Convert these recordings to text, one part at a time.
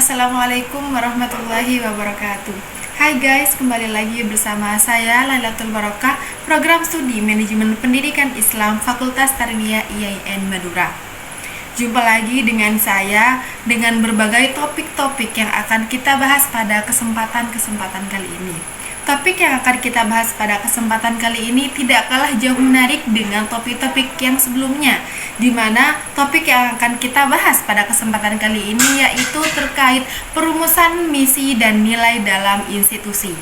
Assalamualaikum warahmatullahi wabarakatuh. Hai guys, kembali lagi bersama saya Lailatul Barokah, Program Studi Manajemen Pendidikan Islam Fakultas Tarbiyah IAIN Madura. Jumpa lagi dengan saya dengan berbagai topik-topik yang akan kita bahas pada kesempatan kali ini. Topik yang akan kita bahas pada kesempatan kali ini tidak kalah jauh menarik dengan topik-topik yang sebelumnya, di mana topik yang akan kita bahas pada kesempatan kali ini yaitu terkait perumusan misi dan nilai dalam institusi.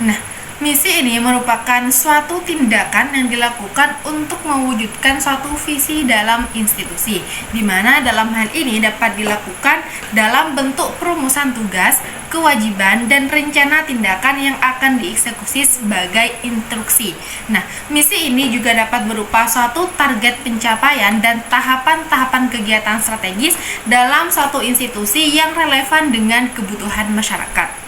Nah, misi ini merupakan suatu tindakan yang dilakukan untuk mewujudkan suatu visi dalam institusi, di mana dalam hal ini dapat dilakukan dalam bentuk perumusan tugas, kewajiban, dan rencana tindakan yang akan dieksekusi sebagai instruksi. Nah, misi ini juga dapat berupa suatu target pencapaian dan tahapan-tahapan kegiatan strategis dalam suatu institusi yang relevan dengan kebutuhan masyarakat.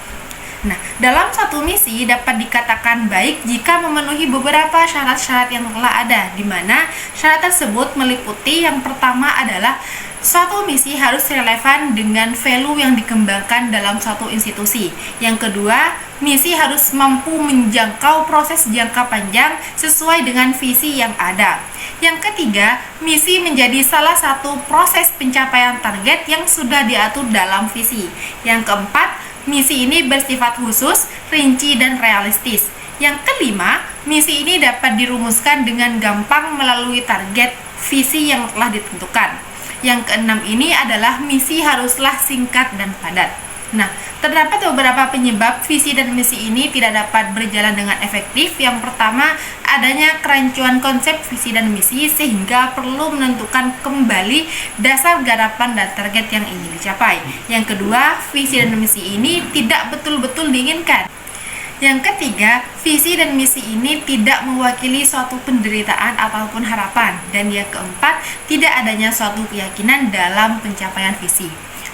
Nah, dalam satu misi dapat dikatakan baik jika memenuhi beberapa syarat-syarat yang telah ada, di mana syarat tersebut meliputi yang pertama adalah suatu misi harus relevan dengan value yang dikembangkan dalam suatu institusi. Yang kedua, misi harus mampu menjangkau proses jangka panjang sesuai dengan visi yang ada. Yang ketiga, misi menjadi salah satu proses pencapaian target yang sudah diatur dalam visi. Yang keempat, misi ini bersifat khusus, rinci, dan realistis. Yang kelima, misi ini dapat dirumuskan dengan gampang melalui target visi yang telah ditentukan. Yang keenam ini adalah misi haruslah singkat dan padat. Nah, terdapat beberapa penyebab visi dan misi ini tidak dapat berjalan dengan efektif. Yang pertama, adanya kerancuan konsep visi dan misi sehingga perlu menentukan kembali dasar garapan dan target yang ingin dicapai. Yang kedua, visi dan misi ini tidak betul-betul diinginkan. Yang ketiga, visi dan misi ini tidak mewakili suatu penderitaan ataupun harapan. Dan yang keempat, tidak adanya suatu keyakinan dalam pencapaian visi.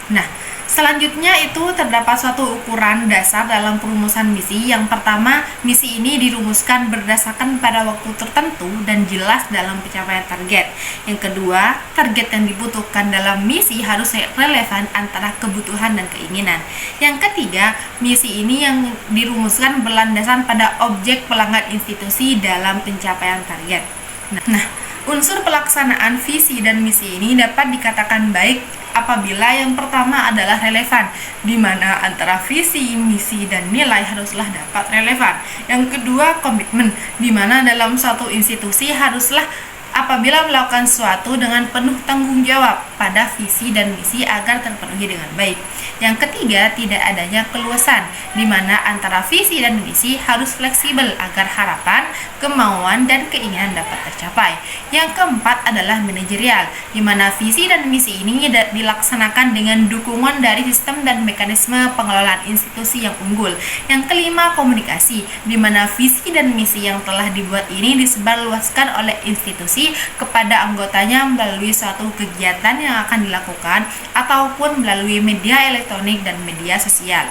Nah, selanjutnya itu terdapat suatu ukuran dasar dalam perumusan misi. Yang pertama, misi ini dirumuskan berdasarkan pada waktu tertentu dan jelas dalam pencapaian target. Yang kedua, target yang dibutuhkan dalam misi harus relevan antara kebutuhan dan keinginan. Yang ketiga, misi ini yang dirumuskan berlandasan pada objek pelanggan institusi dalam pencapaian target. Nah, unsur pelaksanaan visi dan misi ini dapat dikatakan baik apabila yang pertama adalah relevan, di mana antara visi, misi, dan nilai haruslah dapat relevan. Yang kedua, komitmen, di mana dalam suatu institusi haruslah apabila melakukan sesuatu dengan penuh tanggung jawab pada visi dan misi agar terpenuhi dengan baik. Yang ketiga, tidak adanya keluasan, di mana antara visi dan misi harus fleksibel agar harapan, kemauan, dan keinginan dapat tercapai. Yang keempat adalah manajerial, di mana visi dan misi ini dilaksanakan dengan dukungan dari sistem dan mekanisme pengelolaan institusi yang unggul. Yang kelima, komunikasi, di mana visi dan misi yang telah dibuat ini disebarluaskan oleh institusi kepada anggotanya melalui suatu kegiatan yang akan dilakukan ataupun melalui media elektronik dan media sosial.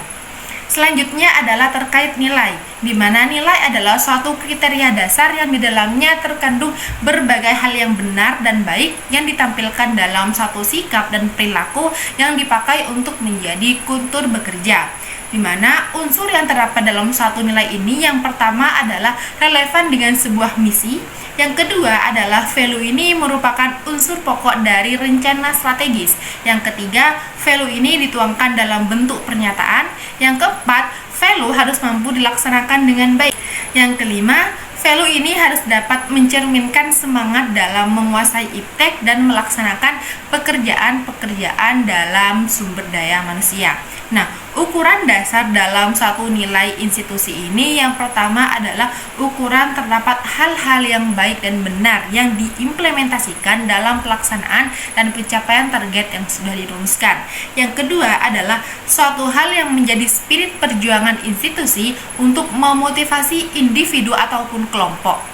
Selanjutnya adalah terkait nilai, di mana nilai adalah suatu kriteria dasar yang di dalamnya terkandung berbagai hal yang benar dan baik yang ditampilkan dalam suatu sikap dan perilaku yang dipakai untuk menjadi kultur bekerja. Di mana unsur yang terdapat dalam satu nilai ini yang pertama adalah relevan dengan sebuah misi. Yang kedua adalah value ini merupakan unsur pokok dari rencana strategis. Yang ketiga, value ini dituangkan dalam bentuk pernyataan. Yang keempat, value harus mampu dilaksanakan dengan baik. Yang kelima, value ini harus dapat mencerminkan semangat dalam menguasai iptek dan melaksanakan pekerjaan-pekerjaan dalam sumber daya manusia. Nah, ukuran dasar dalam satu nilai institusi ini yang pertama adalah ukuran terdapat hal-hal yang baik dan benar yang diimplementasikan dalam pelaksanaan dan pencapaian target yang sudah dirumuskan. Yang kedua adalah suatu hal yang menjadi spirit perjuangan institusi untuk memotivasi individu ataupun kelompok.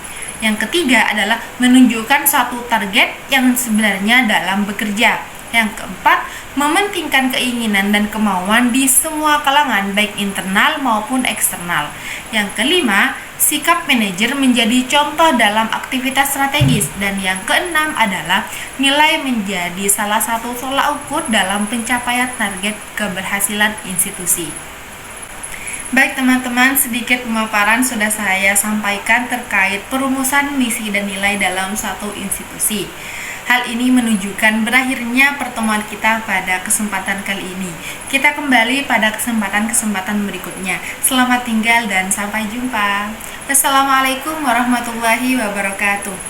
Yang ketiga adalah menunjukkan suatu target yang sebenarnya dalam bekerja. Yang keempat, mementingkan keinginan dan kemauan di semua kalangan, baik internal maupun eksternal. Yang kelima, sikap manajer menjadi contoh dalam aktivitas strategis. Dan yang keenam adalah nilai menjadi salah satu tolak ukur dalam pencapaian target keberhasilan institusi. Baik teman-teman, sedikit pemaparan sudah saya sampaikan terkait perumusan misi dan nilai dalam suatu institusi. Hal ini menunjukkan berakhirnya pertemuan kita pada kesempatan kali ini. Kita kembali pada kesempatan-kesempatan berikutnya. Selamat tinggal dan sampai jumpa. Wassalamualaikum warahmatullahi wabarakatuh.